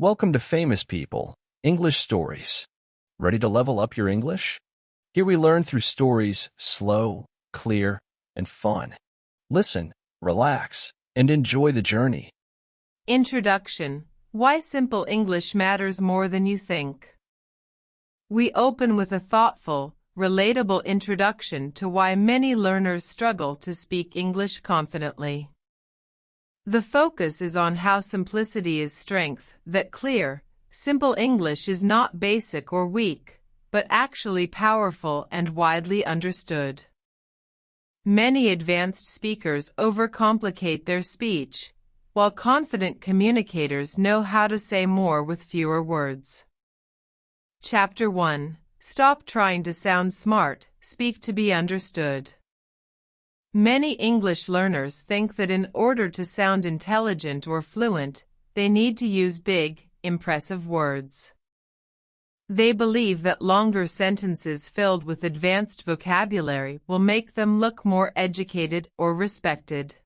Welcome to Famous People, English Stories. Ready to level up your English? Here we learn through stories slow, clear, and fun. Listen, relax, and enjoy the journey. Introduction: Why simple English matters more than you think. We open with a thoughtful, relatable introduction to why many learners struggle to speak English confidently. The focus is on how simplicity is strength, that clear, simple English is not basic or weak, but actually powerful and widely understood. Many advanced speakers overcomplicate their speech, while confident communicators know how to say more with fewer words. Chapter 1: Stop trying to sound smart, speak to be understood. Many English learners think that in order to sound intelligent or fluent, they need to use big, impressive words. They believe that longer sentences filled with advanced vocabulary will make them look more educated or respected.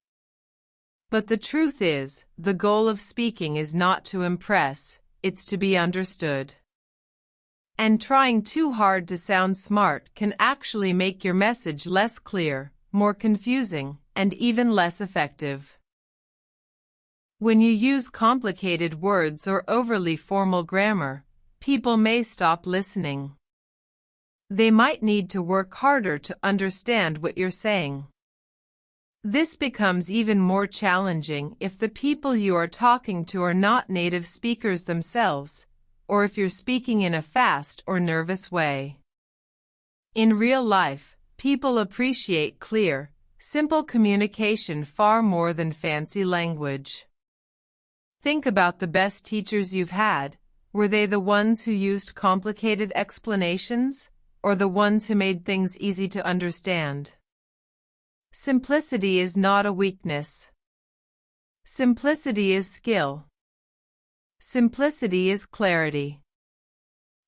But the truth is, the goal of speaking is not to impress, it's to be understood. And trying too hard to sound smart can actually make your message less clear, more confusing, and even less effective. When you use complicated words or overly formal grammar, people may stop listening. They might need to work harder to understand what you're saying. This becomes even more challenging if the people you are talking to are not native speakers themselves, or if you're speaking in a fast or nervous way. In real life, people appreciate clear, simple communication far more than fancy language. Think about the best teachers you've had. Were they the ones who used complicated explanations, or the ones who made things easy to understand? Simplicity is not a weakness. Simplicity is skill. Simplicity is clarity.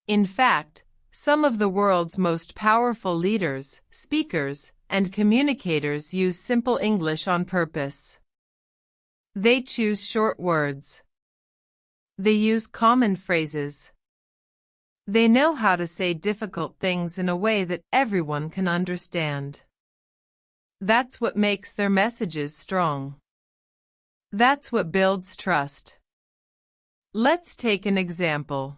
In fact, some of the world's most powerful leaders, speakers, and communicators use simple English on purpose. They choose short words. They use common phrases. They know how to say difficult things in a way that everyone can understand. That's what makes their messages strong. That's what builds trust. Let's take an example.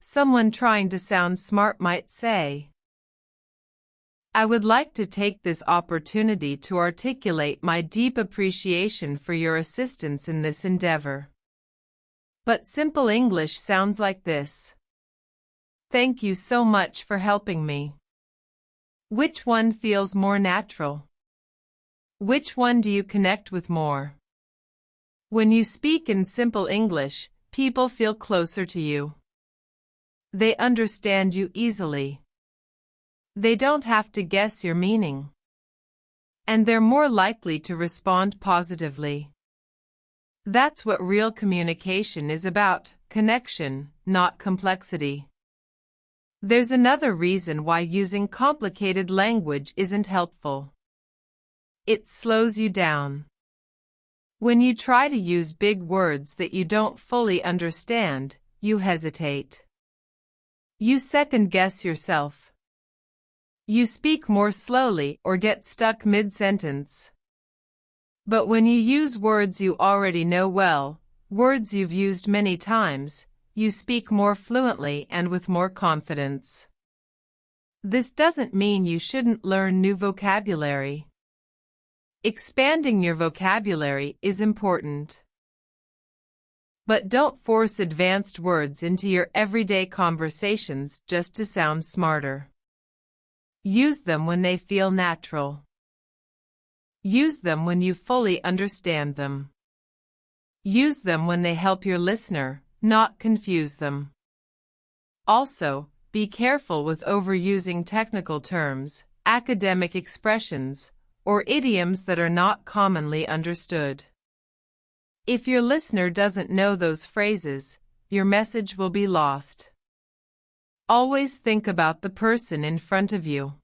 Someone trying to sound smart might say, "I would like to take this opportunity to articulate my deep appreciation for your assistance in this endeavor." But simple English sounds like this: "Thank you so much for helping me." Which one feels more natural? Which one do you connect with more? When you speak in simple English, people feel closer to you. They understand you easily. They don't have to guess your meaning. And they're more likely to respond positively. That's what real communication is about: connection, not complexity. There's another reason why using complicated language isn't helpful. It slows you down. When you try to use big words that you don't fully understand, you hesitate. You second-guess yourself. You speak more slowly or get stuck mid-sentence. But when you use words you already know well, words you've used many times, you speak more fluently and with more confidence. This doesn't mean you shouldn't learn new vocabulary. Expanding your vocabulary is important. But don't force advanced words into your everyday conversations just to sound smarter. Use them when they feel natural. Use them when you fully understand them. Use them when they help your listener, not confuse them. Also, be careful with overusing technical terms, academic expressions, or idioms that are not commonly understood. If your listener doesn't know those phrases, your message will be lost. Always think about the person in front of you.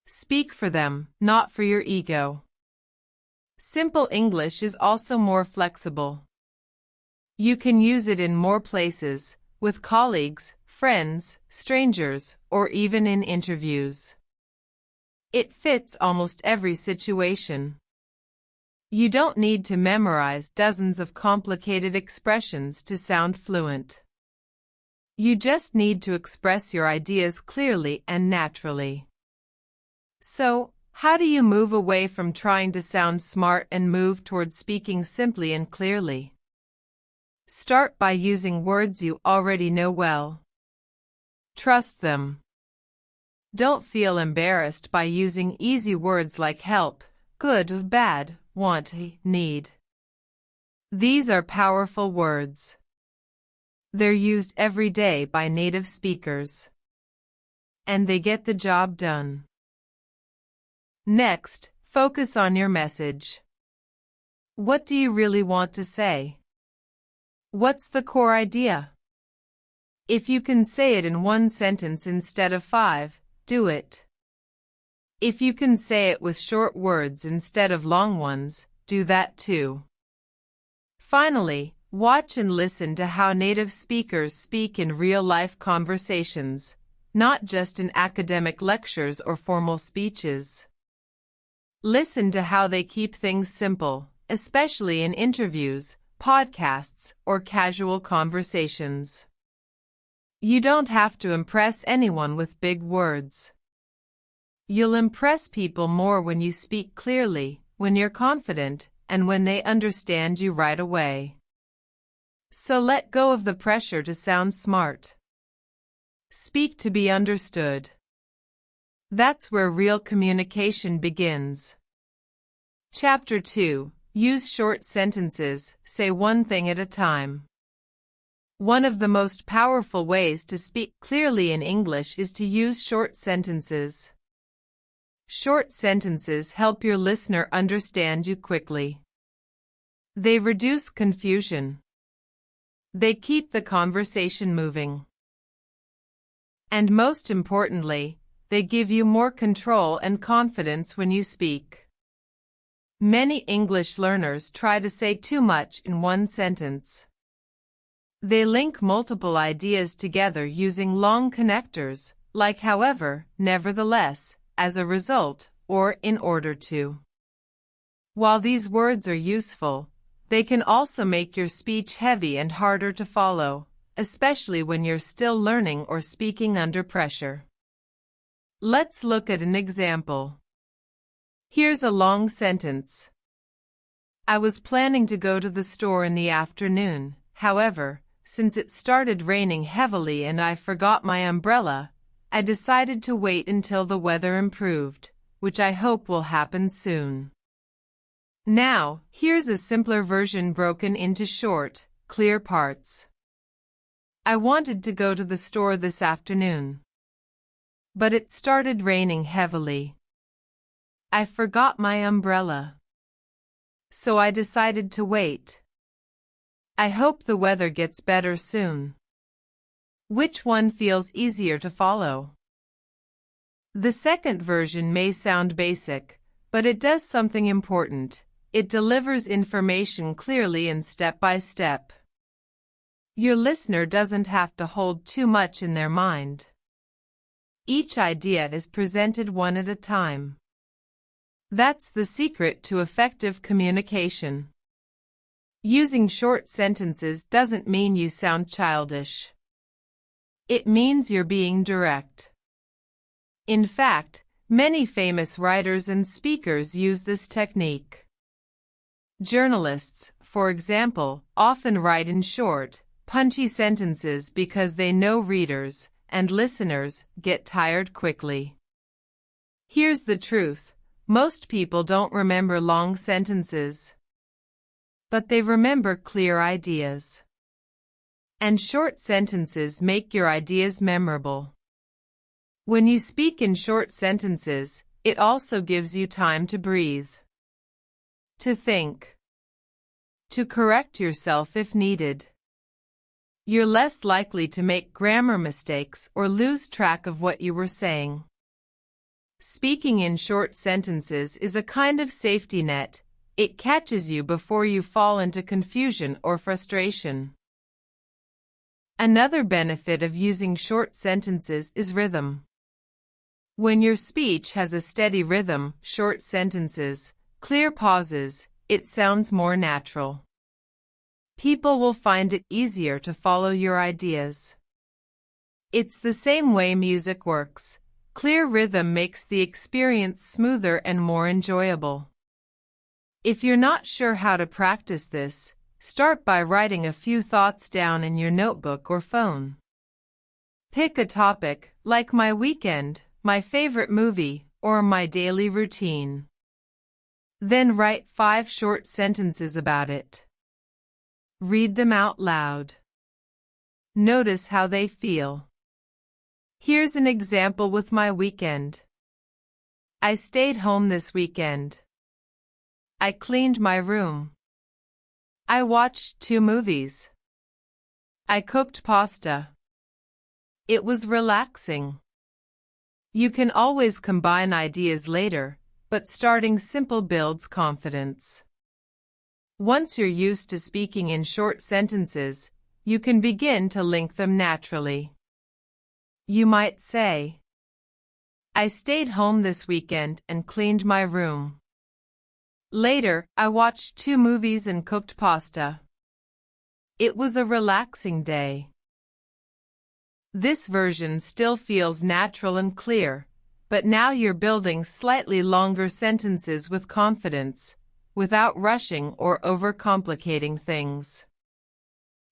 Speak for them, not for your ego. Simple English is also more flexible. You can use it in more places, with colleagues, friends, strangers, or even in interviews. It fits almost every situation. You don't need to memorize dozens of complicated expressions to sound fluent. You just need to express your ideas clearly and naturally. So, how do you move away from trying to sound smart and move toward speaking simply and clearly? Start by using words you already know well. Trust them. Don't feel embarrassed by using easy words like help, good, bad, want, need. These are powerful words. They're used every day by native speakers. And they get the job done. Next, focus on your message. What do you really want to say? What's the core idea? If you can say it in one sentence instead of 5, do it. If you can say it with short words instead of long ones, do that too. Finally, watch and listen to how native speakers speak in real-life conversations, not just in academic lectures or formal speeches. Listen to how they keep things simple, especially in interviews, podcasts, or casual conversations. You don't have to impress anyone with big words. You'll impress people more when you speak clearly, when you're confident, and when they understand you right away. So let go of the pressure to sound smart. Speak to be understood. That's where real communication begins. Chapter 2. Use short sentences, say one thing at a time. One of the most powerful ways to speak clearly in English is to use short sentences. Short sentences help your listener understand you quickly. They reduce confusion. They keep the conversation moving. And most importantly, they give you more control and confidence when you speak. Many English learners try to say too much in one sentence. They link multiple ideas together using long connectors, like however, nevertheless, as a result, or in order to. While these words are useful, they can also make your speech heavy and harder to follow, especially when you're still learning or speaking under pressure. Let's look at an example. Here's a long sentence. I was planning to go to the store in the afternoon. However, since it started raining heavily and I forgot my umbrella, I decided to wait until the weather improved, which I hope will happen soon. Now, here's a simpler version broken into short, clear parts. I wanted to go to the store this afternoon, but it started raining heavily. I forgot my umbrella, so I decided to wait. I hope the weather gets better soon. Which one feels easier to follow? The second version may sound basic, but it does something important. It delivers information clearly and step by step. Your listener doesn't have to hold too much in their mind. Each idea is presented one at a time. That's the secret to effective communication. Using short sentences doesn't mean you sound childish. It means you're being direct. In fact, many famous writers and speakers use this technique. Journalists, for example, often write in short, punchy sentences because they know readers and listeners get tired quickly. Here's the truth. Most people don't remember long sentences, but they remember clear ideas. And short sentences make your ideas memorable. When you speak in short sentences, it also gives you time to breathe, to think, to correct yourself if needed. You're less likely to make grammar mistakes or lose track of what you were saying. Speaking in short sentences is a kind of safety net. It catches you before you fall into confusion or frustration. Another benefit of using short sentences is rhythm. When your speech has a steady rhythm, short sentences, clear pauses, it sounds more natural. People will find it easier to follow your ideas. It's the same way music works. Clear rhythm makes the experience smoother and more enjoyable. If you're not sure how to practice this, start by writing a few thoughts down in your notebook or phone. Pick a topic, like my weekend, my favorite movie, or my daily routine. Then write 5 short sentences about it. Read them out loud. Notice how they feel. Here's an example with my weekend. I stayed home this weekend. I cleaned my room. I watched 2 movies. I cooked pasta. It was relaxing. You can always combine ideas later, but starting simple builds confidence. Once you're used to speaking in short sentences, you can begin to link them naturally. You might say, I stayed home this weekend and cleaned my room. Later, I watched 2 movies and cooked pasta. It was a relaxing day. This version still feels natural and clear, but now you're building slightly longer sentences with confidence, without rushing or overcomplicating things.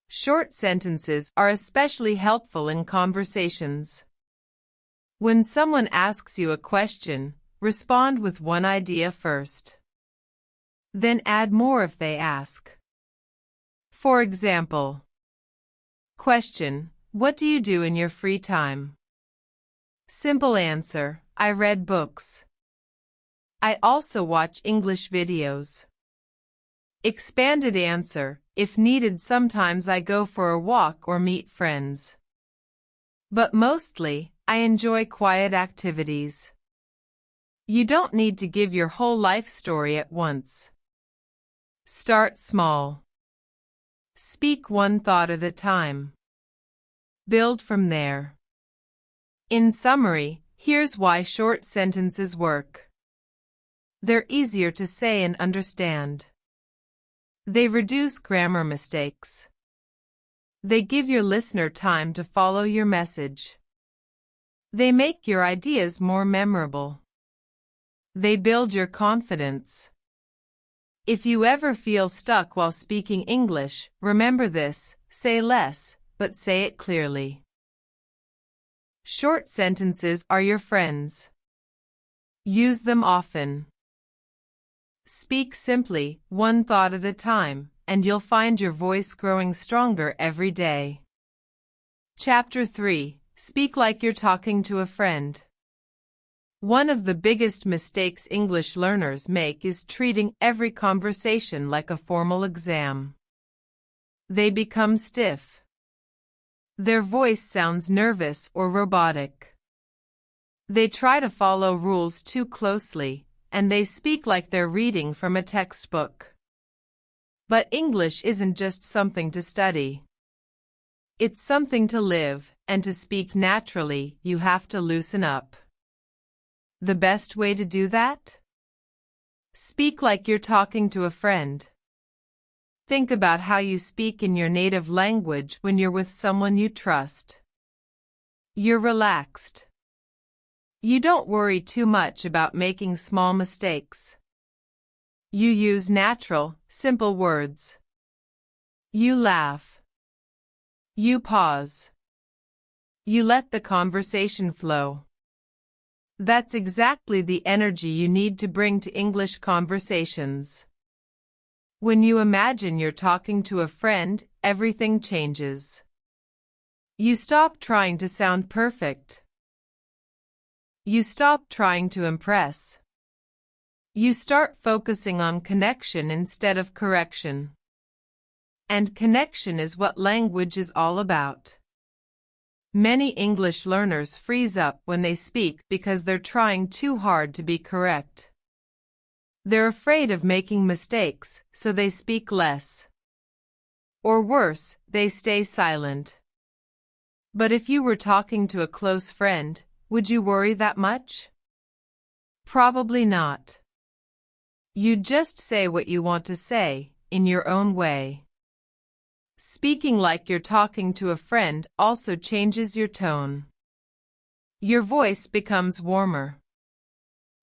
Short sentences are especially helpful in conversations. When someone asks you a question, respond with one idea first. Then add more if they ask. For example, question, what do you do in your free time? Simple answer, I read books. I also watch English videos. Expanded answer, if needed sometimes I go for a walk or meet friends. But mostly, I enjoy quiet activities. You don't need to give your whole life story at once. Start small. Speak one thought at a time. Build from there. In summary, here's why short sentences work. They're easier to say and understand. They reduce grammar mistakes. They give your listener time to follow your message. They make your ideas more memorable. They build your confidence. If you ever feel stuck while speaking English, remember this, say less, but say it clearly. Short sentences are your friends. Use them often. Speak simply, one thought at a time, and you'll find your voice growing stronger every day. Chapter 3. Speak like you're talking to a friend. One of the biggest mistakes English learners make is treating every conversation like a formal exam. They become stiff. Their voice sounds nervous or robotic. They try to follow rules too closely, and they speak like they're reading from a textbook. But English isn't just something to study. It's something to live, and to speak naturally, you have to loosen up. The best way to do that? Speak like you're talking to a friend. Think about how you speak in your native language when you're with someone you trust. You're relaxed. You don't worry too much about making small mistakes. You use natural, simple words. You laugh. You pause. You let the conversation flow. That's exactly the energy you need to bring to English conversations. When you imagine you're talking to a friend, everything changes. You stop trying to sound perfect. You stop trying to impress. You start focusing on connection instead of correction. And connection is what language is all about. Many English learners freeze up when they speak because they're trying too hard to be correct. They're afraid of making mistakes, so they speak less. Or worse, they stay silent. But if you were talking to a close friend, would you worry that much? Probably not. You'd just say what you want to say, in your own way. Speaking like you're talking to a friend also changes your tone. Your voice becomes warmer.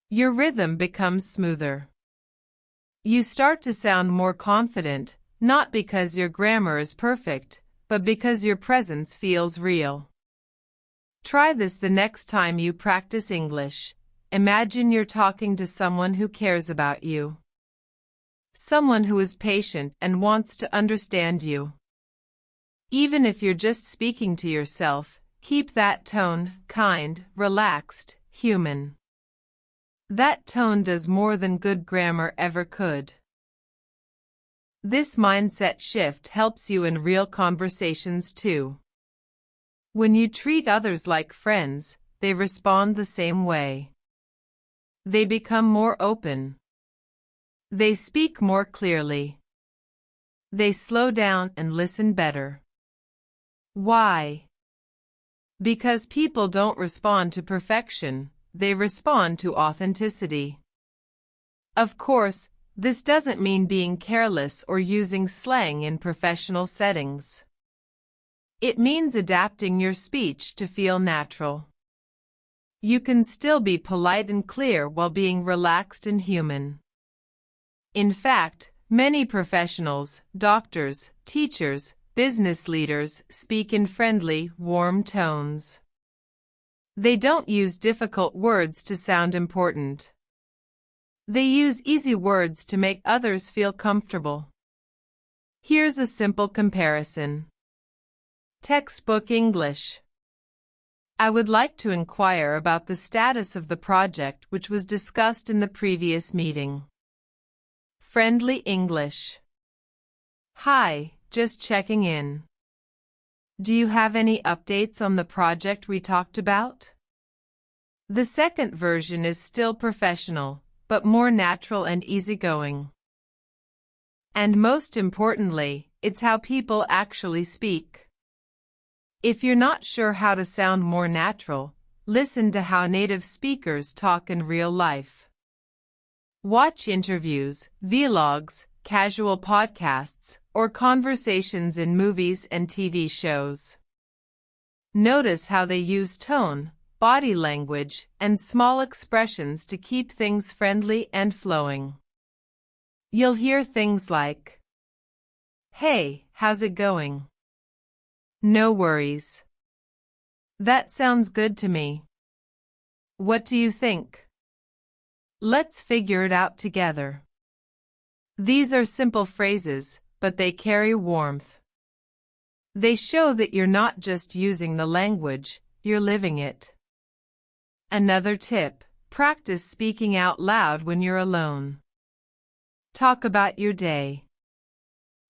Your rhythm becomes smoother. You start to sound more confident, not because your grammar is perfect, but because your presence feels real. Try this the next time you practice English. Imagine you're talking to someone who cares about you. Someone who is patient and wants to understand you. Even if you're just speaking to yourself, keep that tone kind, relaxed, human. That tone does more than good grammar ever could. This mindset shift helps you in real conversations too. When you treat others like friends, they respond the same way. They become more open. They speak more clearly. They slow down and listen better. Why? Because people don't respond to perfection, they respond to authenticity. Of course, this doesn't mean being careless or using slang in professional settings. It means adapting your speech to feel natural. You can still be polite and clear while being relaxed and human. In fact, many professionals, doctors, teachers, business leaders speak in friendly, warm tones. They don't use difficult words to sound important. They use easy words to make others feel comfortable. Here's a simple comparison. Textbook English. I would like to inquire about the status of the project which was discussed in the previous meeting. Friendly English. Hi, just checking in. Do you have any updates on the project we talked about? The second version is still professional, but more natural and easygoing. And most importantly, it's how people actually speak. If you're not sure how to sound more natural, listen to how native speakers talk in real life. Watch interviews, vlogs, casual podcasts, or conversations in movies and TV shows. Notice how they use tone, body language, and small expressions to keep things friendly and flowing. You'll hear things like, "Hey, how's it going?" "No worries. That sounds good to me. What do you think? Let's figure it out together." These are simple phrases, but they carry warmth. They show that you're not just using the language, you're living it. Another tip, practice speaking out loud when you're alone. Talk about your day.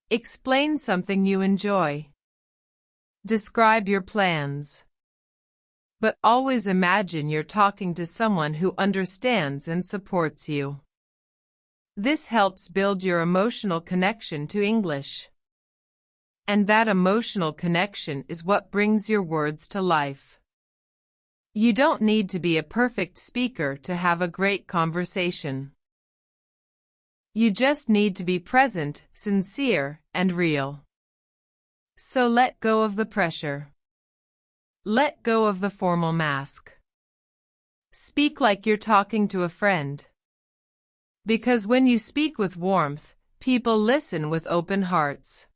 Explain something you enjoy. Describe your plans. But always imagine you're talking to someone who understands and supports you. This helps build your emotional connection to English. And that emotional connection is what brings your words to life. You don't need to be a perfect speaker to have a great conversation. You just need to be present, sincere, and real. So let go of the pressure. Let go of the formal mask. Speak like you're talking to a friend. Because when you speak with warmth, people listen with open hearts.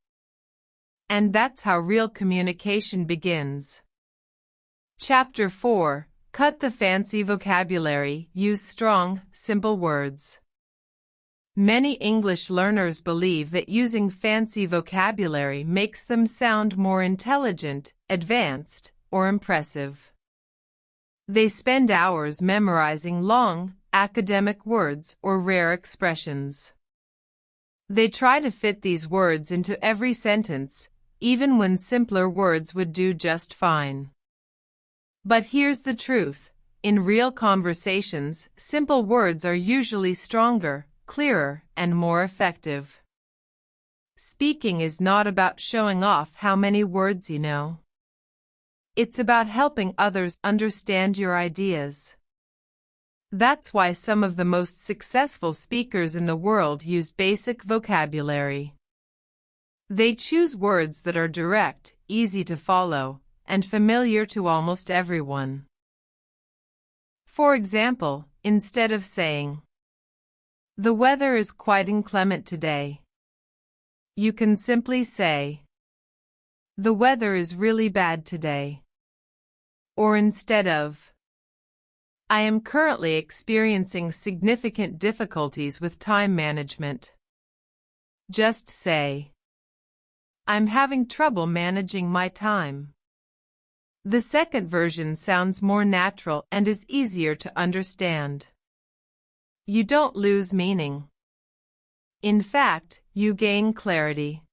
And that's how real communication begins. Chapter 4. Cut the fancy vocabulary, use strong, simple words. Many English learners believe that using fancy vocabulary makes them sound more intelligent, advanced, or impressive. They spend hours memorizing long, academic words or rare expressions. They try to fit these words into every sentence, even when simpler words would do just fine. But here's the truth. In real conversations, simple words are usually stronger, clearer, and more effective. Speaking is not about showing off how many words you know. It's about helping others understand your ideas. That's why some of the most successful speakers in the world use basic vocabulary. They choose words that are direct, easy to follow, and familiar to almost everyone. For example, instead of saying, "The weather is quite inclement today," you can simply say, "The weather is really bad today." Or instead of, "I am currently experiencing significant difficulties with time management," just say, "I'm having trouble managing my time." The second version sounds more natural and is easier to understand. You don't lose meaning. In fact, you gain clarity.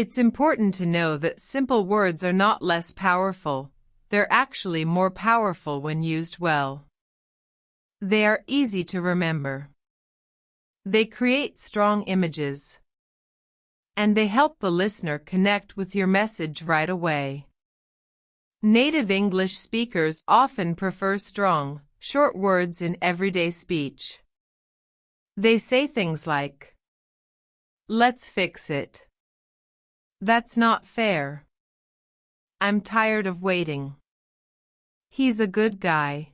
It's important to know that simple words are not less powerful. They're actually more powerful when used well. They are easy to remember. They create strong images. And they help the listener connect with your message right away. Native English speakers often prefer strong, short words in everyday speech. They say things like, "Let's fix it." "That's not fair." "I'm tired of waiting." "He's a good guy."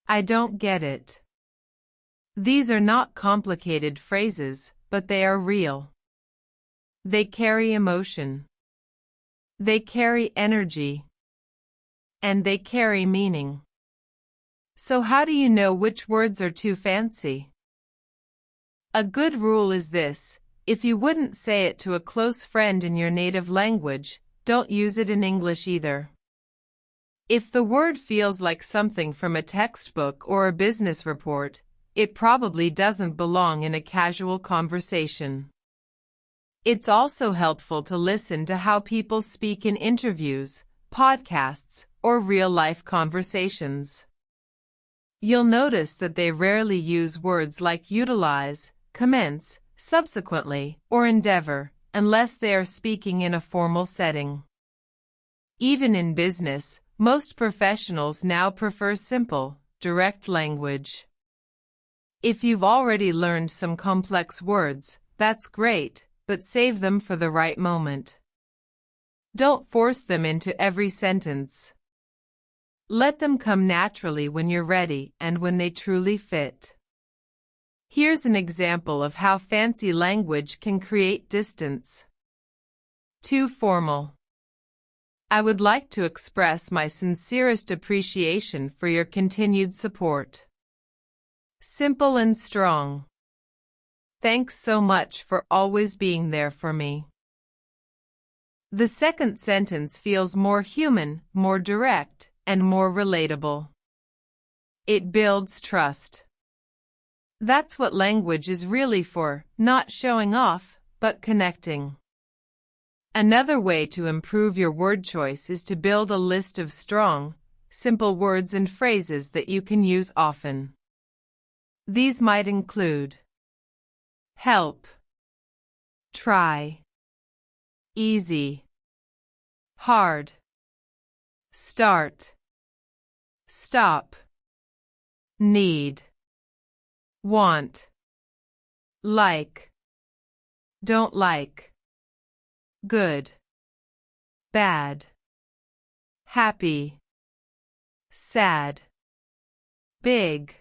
"I don't get it." These are not complicated phrases, but they are real. They carry emotion. They carry energy. And they carry meaning. So how do you know which words are too fancy? A good rule is this: if you wouldn't say it to a close friend in your native language, don't use it in English either. If the word feels like something from a textbook or a business report, it probably doesn't belong in a casual conversation. It's also helpful to listen to how people speak in interviews, podcasts, or real-life conversations. You'll notice that they rarely use words like utilize, commence, subsequently, or endeavor, unless they are speaking in a formal setting. Even in business, most professionals now prefer simple, direct language. If you've already learned some complex words, that's great, but save them for the right moment. Don't force them into every sentence. Let them come naturally when you're ready and when they truly fit. Here's an example of how fancy language can create distance. Too formal. "I would like to express my sincerest appreciation for your continued support." Simple and strong. "Thanks so much for always being there for me." The second sentence feels more human, more direct, and more relatable. It builds trust. That's what language is really for, not showing off, but connecting. Another way to improve your word choice is to build a list of strong, simple words and phrases that you can use often. These might include help, try, easy, hard, start, stop, need, want, like, don't like, good, bad, happy, sad, big,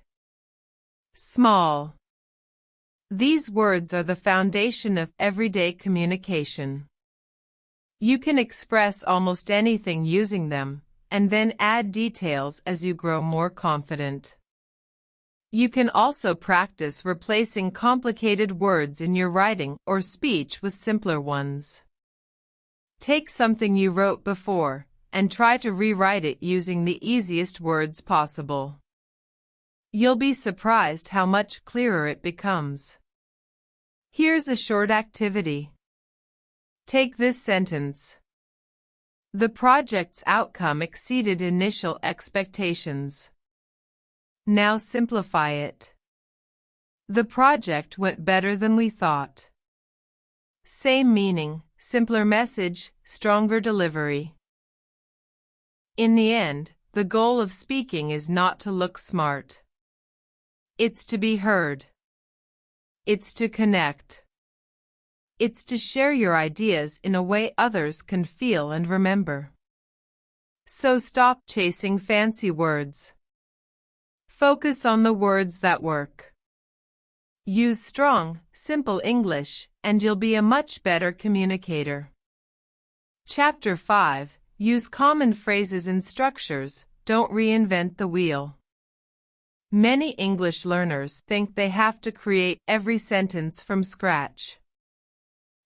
small. These words are the foundation of everyday communication. You can express almost anything using them, and then add details as you grow more confident. You can also practice replacing complicated words in your writing or speech with simpler ones. Take something you wrote before, and try to rewrite it using the easiest words possible. You'll be surprised how much clearer it becomes. Here's a short activity. Take this sentence. The project's outcome exceeded initial expectations. Now simplify it. The project went better than we thought. Same meaning, simpler message, stronger delivery. In the end, the goal of speaking is not to look smart. It's to be heard. It's to connect. It's to share your ideas in a way others can feel and remember. So stop chasing fancy words. Focus on the words that work. Use strong, simple English, and you'll be a much better communicator. Chapter 5. Use common phrases and structures. Don't reinvent the wheel. Many English learners think they have to create every sentence from scratch.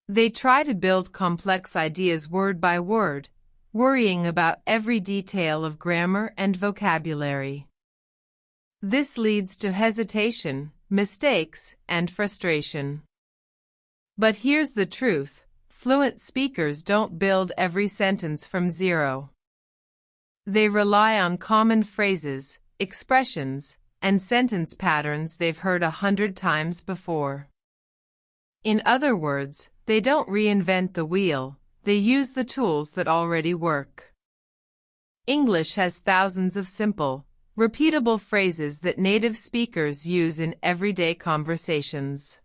They try to build complex ideas word by word, worrying about every detail of grammar and vocabulary. This leads to hesitation, mistakes, and frustration. But here's the truth: fluent speakers don't build every sentence from zero. They rely on common phrases, expressions, and sentence patterns they've heard 100 times before. In other words, they don't reinvent the wheel, they use the tools that already work. English has thousands of simple, repeatable phrases that native speakers use in everyday conversations.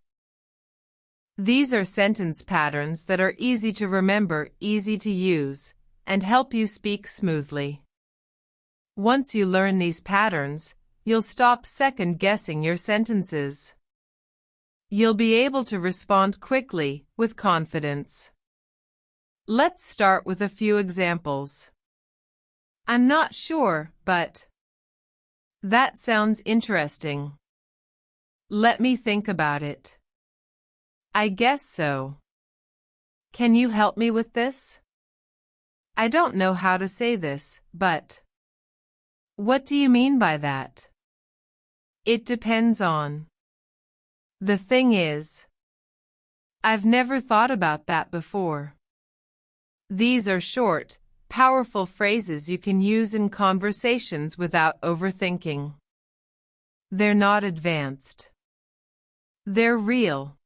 These are sentence patterns that are easy to remember, easy to use, and help you speak smoothly. Once you learn these patterns, you'll stop second-guessing your sentences. You'll be able to respond quickly, with confidence. Let's start with a few examples. I'm not sure, but... That sounds interesting. Let me think about it. I guess so. Can you help me with this? I don't know how to say this, but... What do you mean by that? It depends on... The thing is... I've never thought about that before. These are short, powerful phrases you can use in conversations without overthinking. They're not advanced. They're real.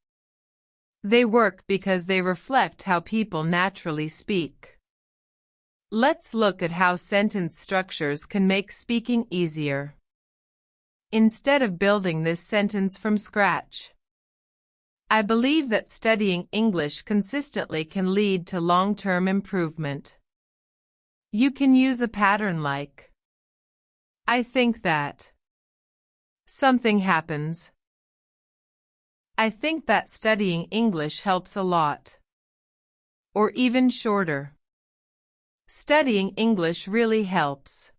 They work because they reflect how people naturally speak. Let's look at how sentence structures can make speaking easier. Instead of building this sentence from scratch, I believe that studying English consistently can lead to long-term improvement. You can use a pattern like, I think that something happens. I think that studying English helps a lot. Or even shorter. Studying English really helps.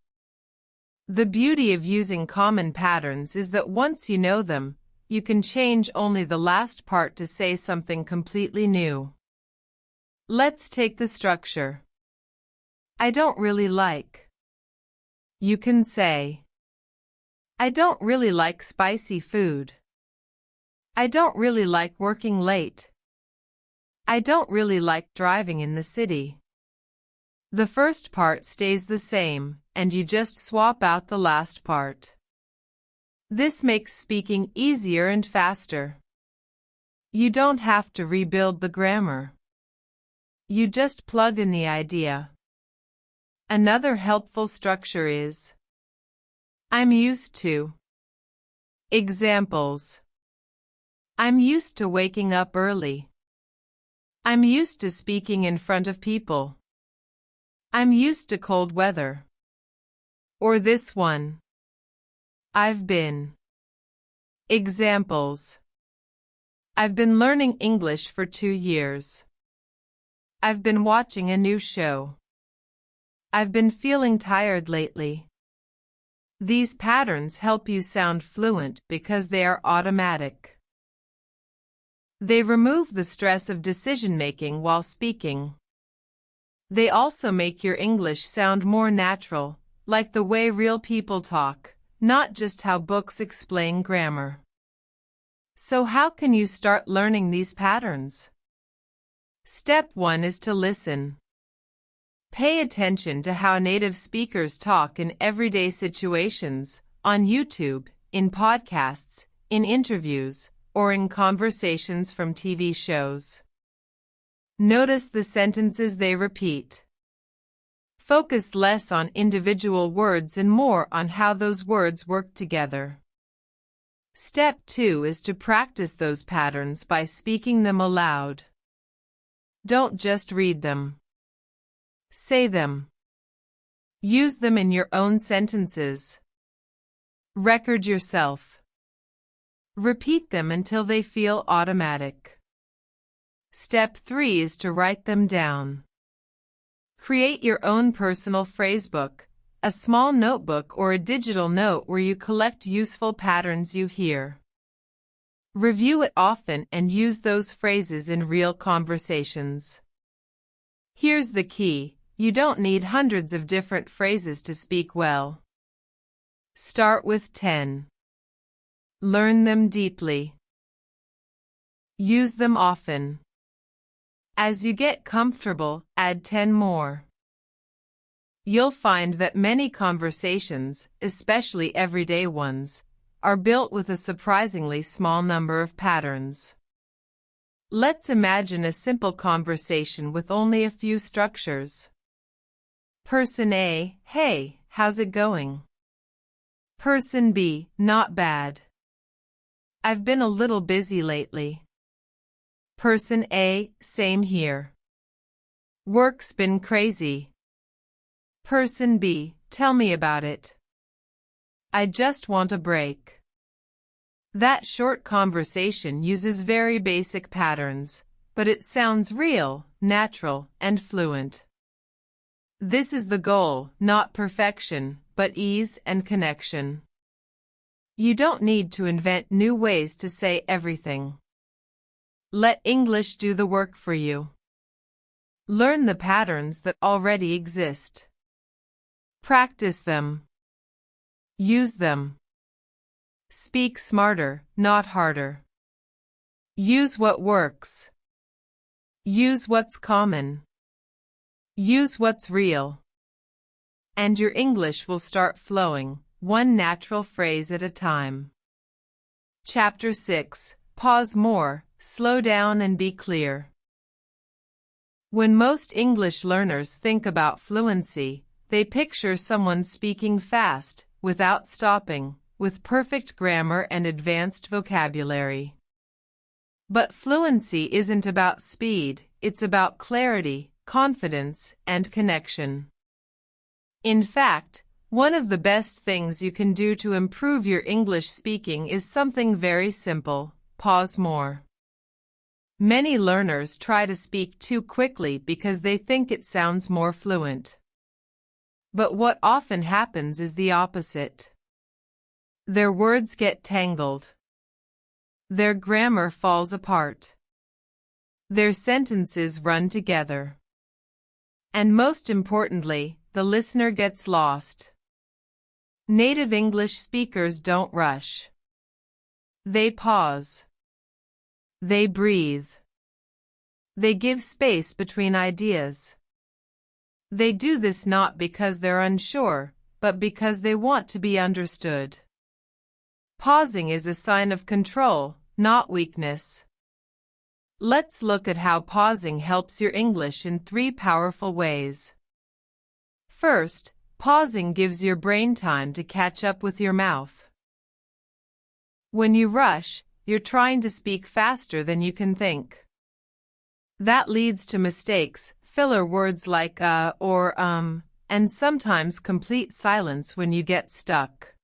The beauty of using common patterns is that once you know them, you can change only the last part to say something completely new. Let's take the structure. I don't really like. You can say, I don't really like spicy food. I don't really like working late. I don't really like driving in the city. The first part stays the same, and you just swap out the last part. This makes speaking easier and faster. You don't have to rebuild the grammar. You just plug in the idea. Another helpful structure is, I'm used to. Examples. I'm used to waking up early. I'm used to speaking in front of people. I'm used to cold weather. Or this one. I've been. Examples. I've been learning English for 2 years. I've been watching a new show. I've been feeling tired lately. These patterns help you sound fluent because they are automatic. They remove the stress of decision-making while speaking. They also make your English sound more natural, like the way real people talk, not just how books explain grammar. So how can you start learning these patterns? Step 1 is to listen. Pay attention to how native speakers talk in everyday situations, on YouTube, in podcasts, in interviews, or in conversations from TV shows. Notice the sentences they repeat. Focus less on individual words and more on how those words work together. Step 2 is to practice those patterns by speaking them aloud. Don't just read them. Say them. Use them in your own sentences. Record yourself. Repeat them until they feel automatic. Step 3 is to write them down. Create your own personal phrasebook, a small notebook or a digital note where you collect useful patterns you hear. Review it often and use those phrases in real conversations. Here's the key: you don't need hundreds of different phrases to speak well. Start with 10. Learn them deeply. Use them often. As you get comfortable, add 10 more. You'll find that many conversations, especially everyday ones, are built with a surprisingly small number of patterns. Let's imagine a simple conversation with only a few structures. Person A: Hey, how's it going? Person B: Not bad. I've been a little busy lately. Person A: Same here. Work's been crazy. Person B: Tell me about it. I just want a break. That short conversation uses very basic patterns, but it sounds real, natural, and fluent. This is the goal, not perfection, but ease and connection. You don't need to invent new ways to say everything. Let English do the work for you. Learn the patterns that already exist. Practice them. Use them. Speak smarter, not harder. Use what works. Use what's common. Use what's real. And your English will start flowing, one natural phrase at a time. Chapter 6. Pause more, slow down and be clear. When most English learners think about fluency, they picture someone speaking fast, without stopping, with perfect grammar and advanced vocabulary. But fluency isn't about speed, it's about clarity, confidence, and connection. In fact, one of the best things you can do to improve your English speaking is something very simple: pause more. Many learners try to speak too quickly because they think it sounds more fluent. But what often happens is the opposite. Their words get tangled. Their grammar falls apart. Their sentences run together. And most importantly, the listener gets lost. Native English speakers don't rush. They pause. They breathe. They give space between ideas. They do this not because they're unsure, but because they want to be understood. Pausing is a sign of control, not weakness. Let's look at how pausing helps your English in 3 powerful ways. First, pausing gives your brain time to catch up with your mouth. When you rush, you're trying to speak faster than you can think. That leads to mistakes, filler words like or and sometimes complete silence when you get stuck.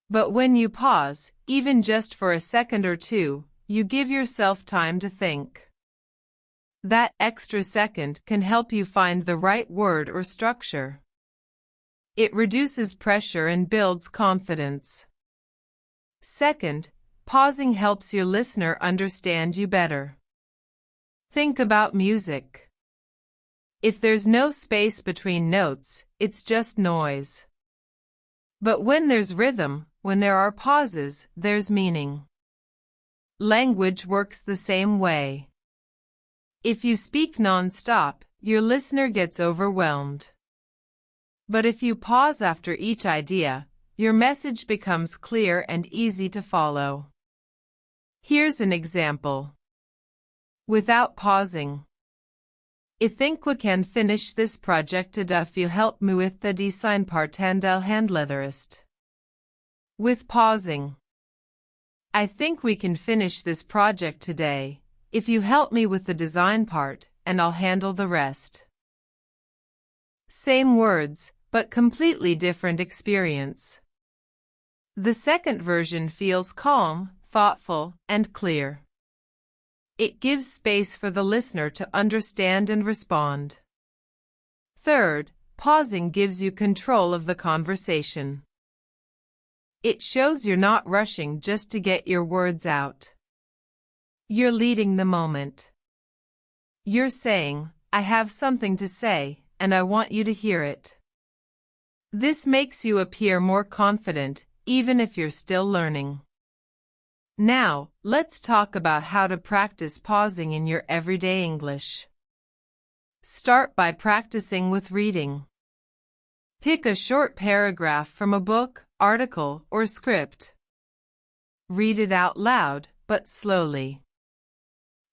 But when you pause, even just for a second or two, you give yourself time to think. That extra second can help you find the right word or structure. It reduces pressure and builds confidence. Second, pausing helps your listener understand you better. Think about music. If there's no space between notes, it's just noise. But when there's rhythm, when there are pauses, there's meaning. Language works the same way. If you speak non-stop, your listener gets overwhelmed. But if you pause after each idea, your message becomes clear and easy to follow. Here's an example. Without pausing. I think we can finish this project if you help me with the design part and I'll handle the rest. With pausing. I think we can finish this project today, if you help me with the design part, and I'll handle the rest. Same words, but completely different experience. The second version feels calm, thoughtful, and clear. It gives space for the listener to understand and respond. Third, pausing gives you control of the conversation. It shows you're not rushing just to get your words out. You're leading the moment. You're saying, I have something to say, and I want you to hear it. This makes you appear more confident, even if you're still learning. Now, let's talk about how to practice pausing in your everyday English. Start by practicing with reading. Pick a short paragraph from a book, article, or script. Read it out loud, but slowly.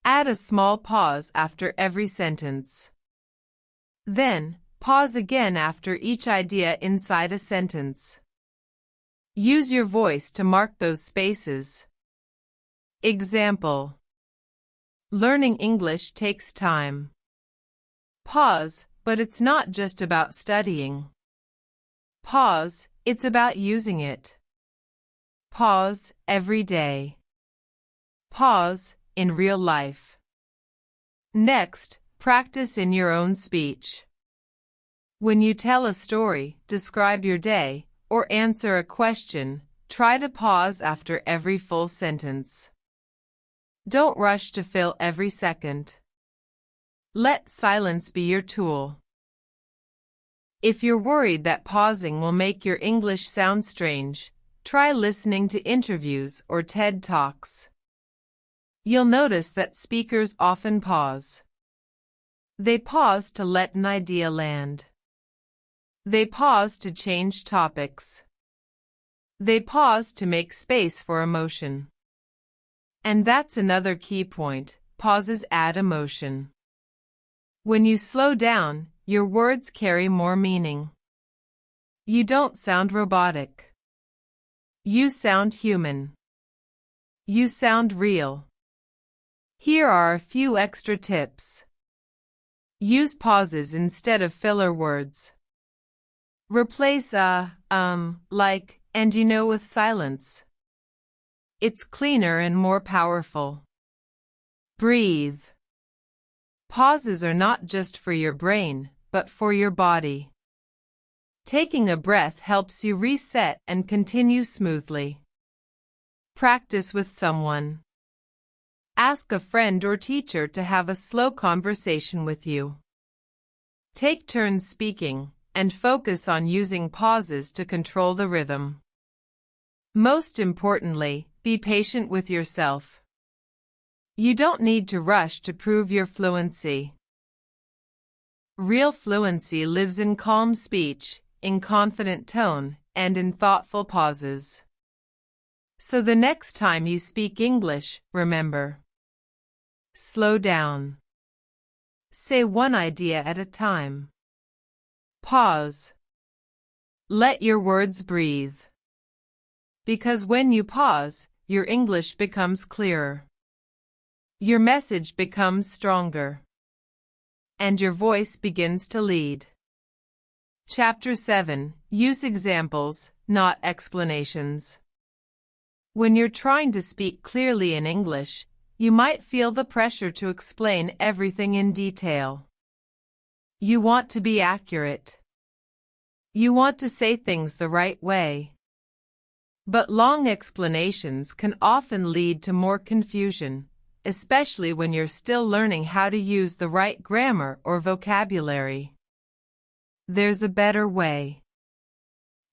Add a small pause after every sentence. Then, pause again after each idea inside a sentence. Use your voice to mark those spaces. Example. Learning English takes time. Pause, but it's not just about studying. Pause, it's about using it. Pause, every day. Pause, in real life. Next, practice in your own speech. When you tell a story, describe your day, or answer a question, try to pause after every full sentence. Don't rush to fill every second. Let silence be your tool. If you're worried that pausing will make your English sound strange, try listening to interviews or TED Talks. You'll notice that speakers often pause. They pause to let an idea land. They pause to change topics. They pause to make space for emotion. And that's another key point, pauses add emotion. When you slow down, your words carry more meaning. You don't sound robotic. You sound human. You sound real. Here are a few extra tips. Use pauses instead of filler words. Replace like, and you know with silence. It's cleaner and more powerful. Breathe. Pauses are not just for your brain, but for your body. Taking a breath helps you reset and continue smoothly. Practice with someone. Ask a friend or teacher to have a slow conversation with you. Take turns speaking, and focus on using pauses to control the rhythm. Most importantly, be patient with yourself. You don't need to rush to prove your fluency. Real fluency lives in calm speech, in confident tone, and in thoughtful pauses. So the next time you speak English, remember. Slow down. Say one idea at a time. Pause. Let your words breathe. Because when you pause, your English becomes clearer. Your message becomes stronger. And your voice begins to lead. Chapter 7. Use examples, not explanations. When you're trying to speak clearly in English, you might feel the pressure to explain everything in detail. You want to be accurate. You want to say things the right way. But long explanations can often lead to more confusion, especially when you're still learning how to use the right grammar or vocabulary. There's a better way.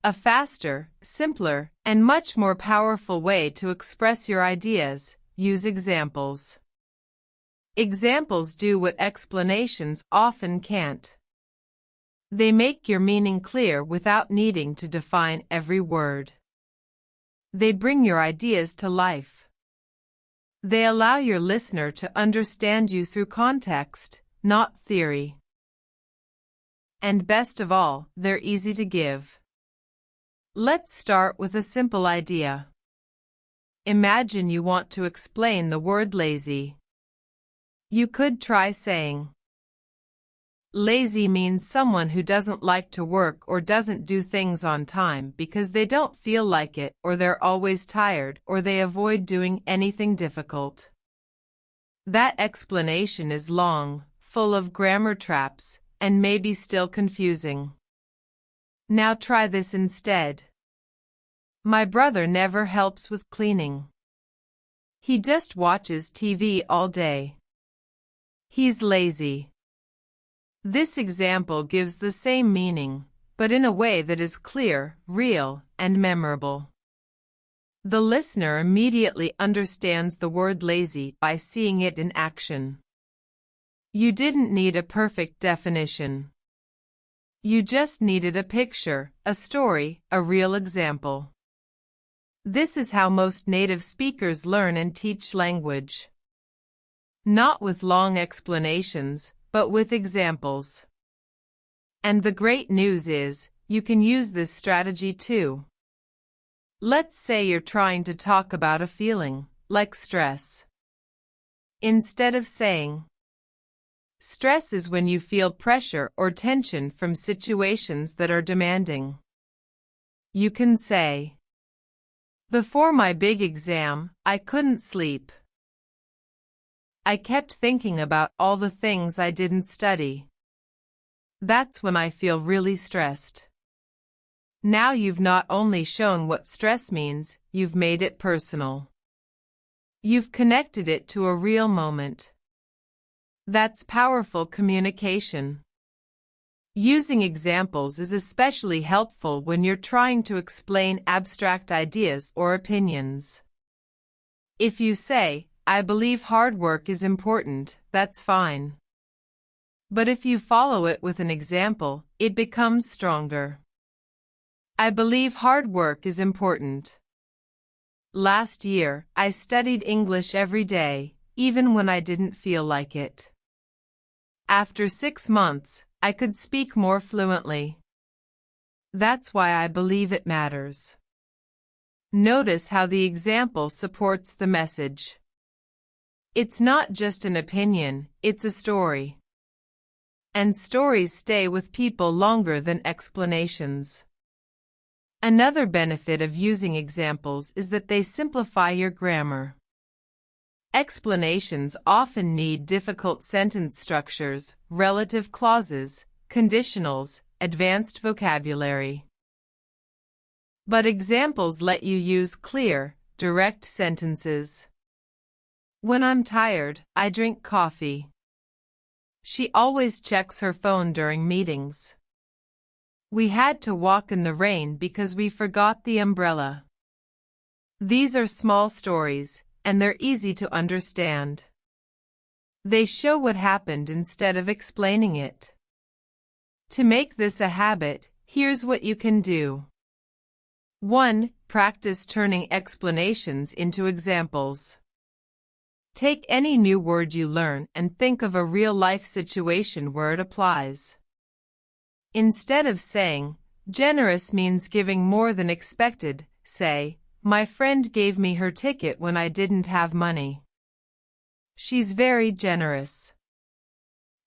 A faster, simpler, and much more powerful way to express your ideas. Use examples. Examples do what explanations often can't. They make your meaning clear without needing to define every word. They bring your ideas to life. They allow your listener to understand you through context, not theory. And best of all, they're easy to give. Let's start with a simple idea. Imagine you want to explain the word lazy. You could try saying, lazy means someone who doesn't like to work or doesn't do things on time because they don't feel like it, or they're always tired, or they avoid doing anything difficult. That explanation is long, full of grammar traps, and maybe still confusing. Now try this instead. My brother never helps with cleaning. He just watches TV all day. He's lazy. This example gives the same meaning, but in a way that is clear, real, and memorable. The listener immediately understands the word lazy by seeing it in action. You didn't need a perfect definition. You just needed a picture, a story, a real example. This is how most native speakers learn and teach language. Not with long explanations, but with examples. And the great news is, you can use this strategy too. Let's say you're trying to talk about a feeling, like stress. Instead of saying, stress is when you feel pressure or tension from situations that are demanding, you can say, before my big exam, I couldn't sleep. I kept thinking about all the things I didn't study. That's when I feel really stressed. Now you've not only shown what stress means, you've made it personal. You've connected it to a real moment. That's powerful communication. Using examples is especially helpful when you're trying to explain abstract ideas or opinions. If you say, I believe hard work is important, that's fine. But if you follow it with an example, it becomes stronger. I believe hard work is important. Last year, I studied English every day, even when I didn't feel like it. After 6 months, I could speak more fluently. That's why I believe it matters. Notice how the example supports the message. It's not just an opinion, it's a story. And stories stay with people longer than explanations. Another benefit of using examples is that they simplify your grammar. Explanations often need difficult sentence structures, relative clauses, conditionals, advanced vocabulary. But examples let you use clear, direct sentences. When I'm tired, I drink coffee. She always checks her phone during meetings. We had to walk in the rain because we forgot the umbrella. These are small stories, and they're easy to understand. They show what happened instead of explaining it. To make this a habit, here's what you can do. 1. Practice turning explanations into examples. Take any new word you learn and think of a real-life situation where it applies. Instead of saying, generous means giving more than expected, say, my friend gave me her ticket when I didn't have money. She's very generous.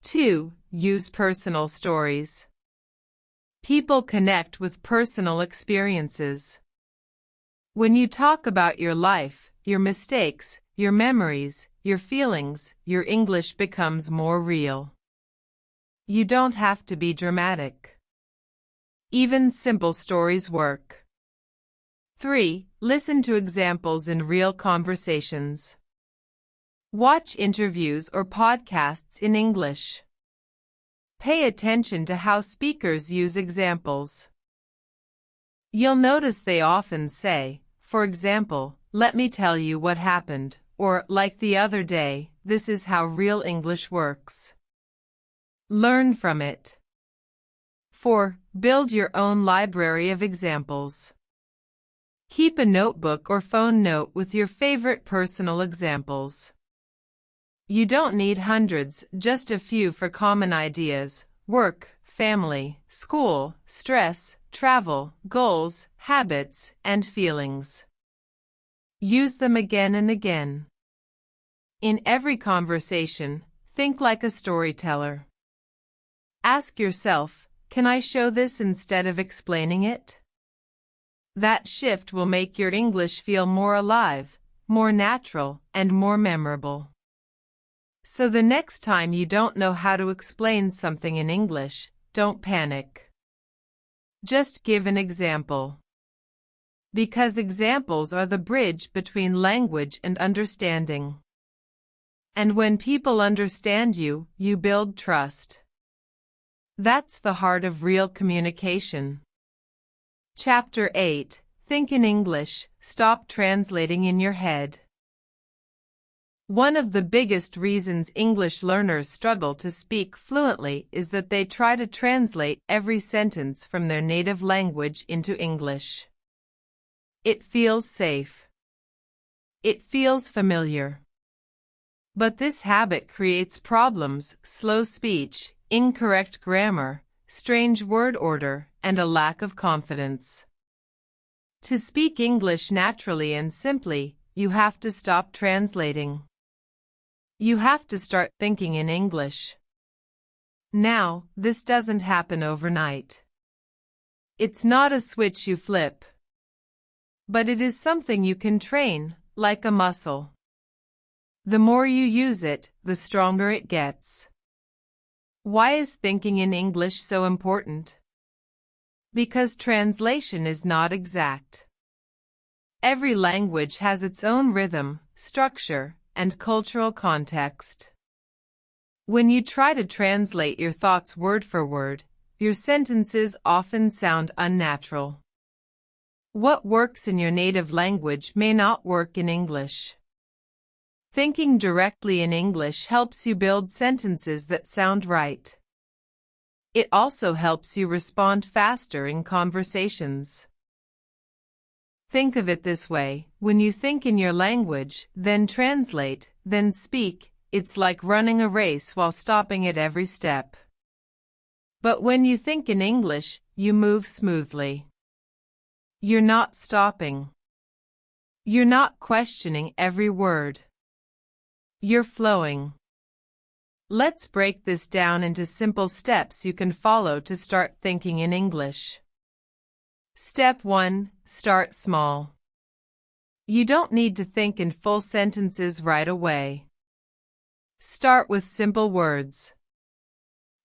2. Use personal stories. People connect with personal experiences. When you talk about your life, your mistakes, your memories, your feelings, your English becomes more real. You don't have to be dramatic. Even simple stories work. 3. Listen to examples in real conversations. Watch interviews or podcasts in English. Pay attention to how speakers use examples. You'll notice they often say, for example, let me tell you what happened, or, like the other day, this is how real English works. Learn from it. 4. Build your own library of examples. Keep a notebook or phone note with your favorite personal examples. You don't need hundreds, just a few for common ideas: work, family, school, stress, travel, goals, habits, and feelings. Use them again and again. In every conversation, think like a storyteller. Ask yourself, can I show this instead of explaining it? That shift will make your English feel more alive, more natural, and more memorable. So the next time you don't know how to explain something in English, don't panic. Just give an example. Because examples are the bridge between language and understanding. And when people understand you, you build trust. That's the heart of real communication. Chapter 8. Think in English, stop translating in your head. One of the biggest reasons English learners struggle to speak fluently is that they try to translate every sentence from their native language into English. It feels safe. It feels familiar. But this habit creates problems: slow speech, incorrect grammar, strange word order, and a lack of confidence. To speak English naturally and simply, you have to stop translating. You have to start thinking in English. Now, this doesn't happen overnight. It's not a switch you flip. But it is something you can train, like a muscle. The more you use it, the stronger it gets. Why is thinking in English so important? Because translation is not exact. Every language has its own rhythm, structure, and cultural context. When you try to translate your thoughts word for word, your sentences often sound unnatural. What works in your native language may not work in English. Thinking directly in English helps you build sentences that sound right. It also helps you respond faster in conversations. Think of it this way: when you think in your language, then translate, then speak, it's like running a race while stopping at every step. But when you think in English, you move smoothly. You're not stopping. You're not questioning every word. You're flowing. Let's break this down into simple steps you can follow to start thinking in English. Step 1. Start small. You don't need to think in full sentences right away. Start with simple words.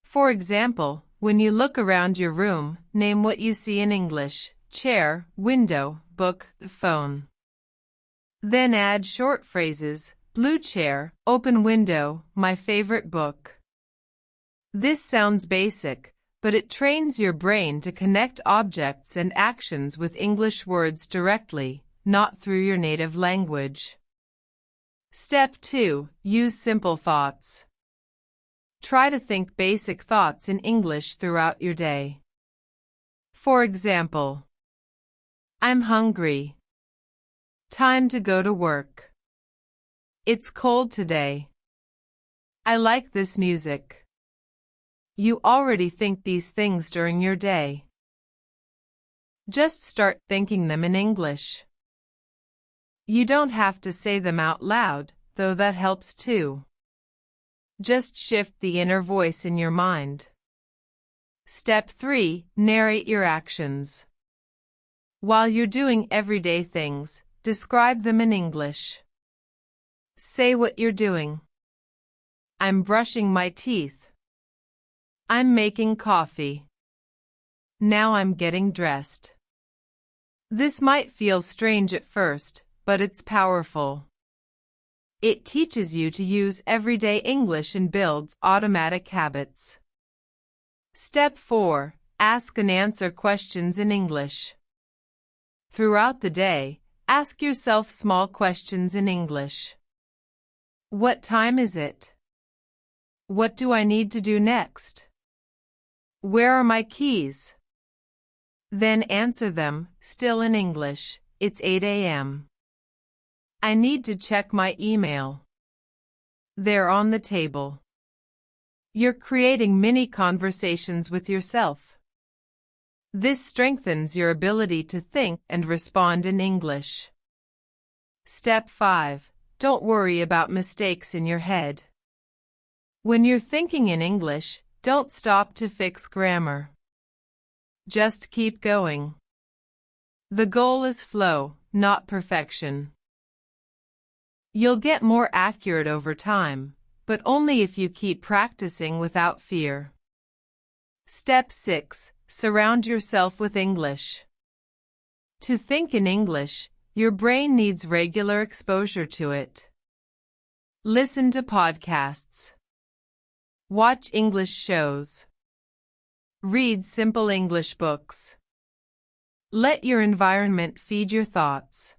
For example, when you look around your room, name what you see in English: chair, window, book, phone. Then add short phrases: blue chair, open window, my favorite book. This sounds basic, but it trains your brain to connect objects and actions with English words directly, not through your native language. Step 2. Use simple thoughts. Try to think basic thoughts in English throughout your day. For example, I'm hungry. Time to go to work. It's cold today. I like this music. You already think these things during your day. Just start thinking them in English. You don't have to say them out loud, though that helps too. Just shift the inner voice in your mind. Step 3. Narrate your actions. While you're doing everyday things, describe them in English. Say what you're doing. I'm brushing my teeth. I'm making coffee. Now I'm getting dressed. This might feel strange at first, but it's powerful. It teaches you to use everyday English and builds automatic habits. Step 4. Ask and answer questions in English. Throughout the day, ask yourself small questions in English. What time is it? What do I need to do next? Where are my keys? Then answer them, still in English. It's 8 a.m. I need to check my email. They're on the table. You're creating mini conversations with yourself. This strengthens your ability to think and respond in English. Step 5. Don't worry about mistakes in your head. When you're thinking in English, don't stop to fix grammar. Just keep going. The goal is flow, not perfection. You'll get more accurate over time, but only if you keep practicing without fear. Step 6. Surround yourself with English. To think in English, your brain needs regular exposure to it. Listen to podcasts. Watch English shows. Read simple English books. Let your environment feed your thoughts.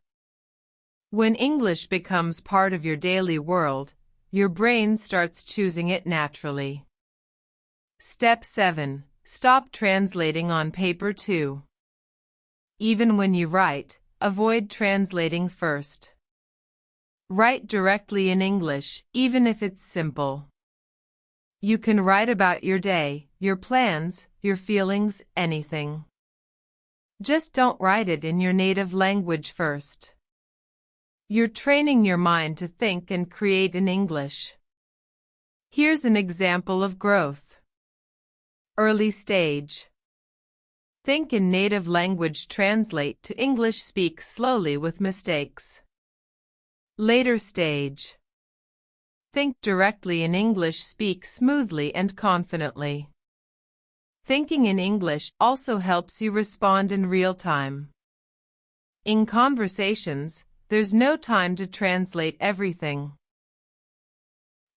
When English becomes part of your daily world, your brain starts choosing it naturally. Step 7. Stop translating on paper too. Even when you write, avoid translating first. Write directly in English, even if it's simple. You can write about your day, your plans, your feelings, anything. Just don't write it in your native language first. You're training your mind to think and create in English. Here's an example of growth. Early stage. Think in native language, translate to English, speak slowly with mistakes. Later stage. Think directly in English, speak smoothly and confidently. Thinking in English also helps you respond in real time. In conversations, there's no time to translate everything.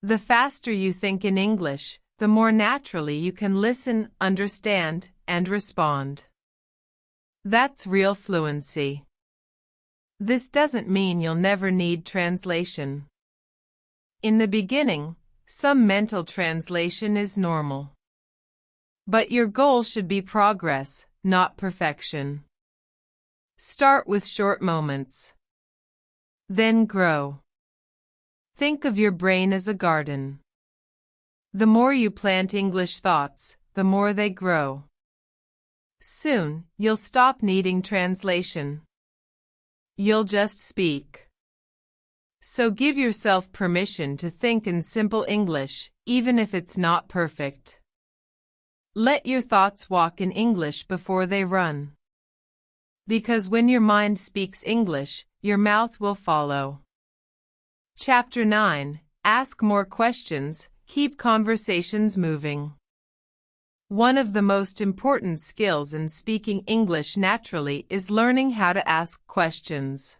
The faster you think in English, the more naturally you can listen, understand, and respond. That's real fluency. This doesn't mean you'll never need translation. In the beginning, some mental translation is normal. But your goal should be progress, not perfection. Start with short moments. Then grow. Think of your brain as a garden. The more you plant English thoughts, the more they grow. Soon, you'll stop needing translation. You'll just speak. So give yourself permission to think in simple English, even if it's not perfect. Let your thoughts walk in English before they run. Because when your mind speaks English, your mouth will follow. Chapter 9. Ask more questions, keep conversations moving. One of the most important skills in speaking English naturally is learning how to ask questions.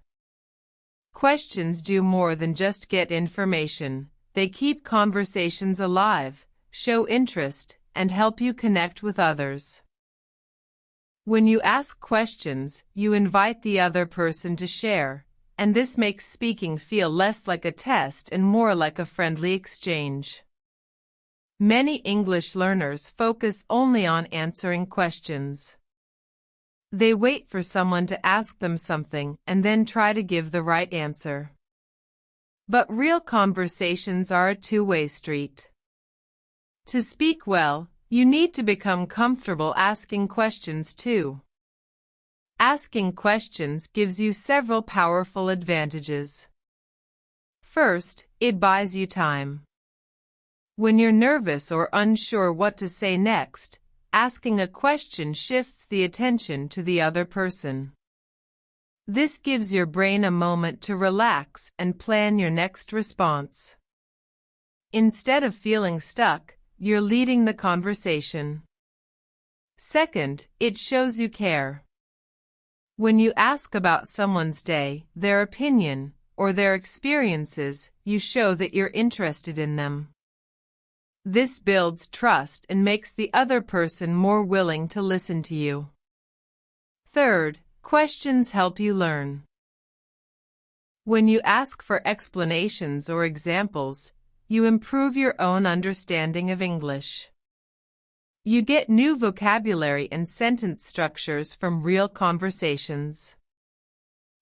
Questions do more than just get information. They keep conversations alive, show interest, and help you connect with others. When you ask questions, you invite the other person to share, and this makes speaking feel less like a test and more like a friendly exchange. Many English learners focus only on answering questions. They wait for someone to ask them something and then try to give the right answer. But real conversations are a two-way street. To speak well, you need to become comfortable asking questions too. Asking questions gives you several powerful advantages. First, it buys you time. When you're nervous or unsure what to say next, asking a question shifts the attention to the other person. This gives your brain a moment to relax and plan your next response. Instead of feeling stuck, you're leading the conversation. Second, it shows you care. When you ask about someone's day, their opinion, or their experiences, you show that you're interested in them. This builds trust and makes the other person more willing to listen to you. Third, questions help you learn. When you ask for explanations or examples, you improve your own understanding of English. You get new vocabulary and sentence structures from real conversations.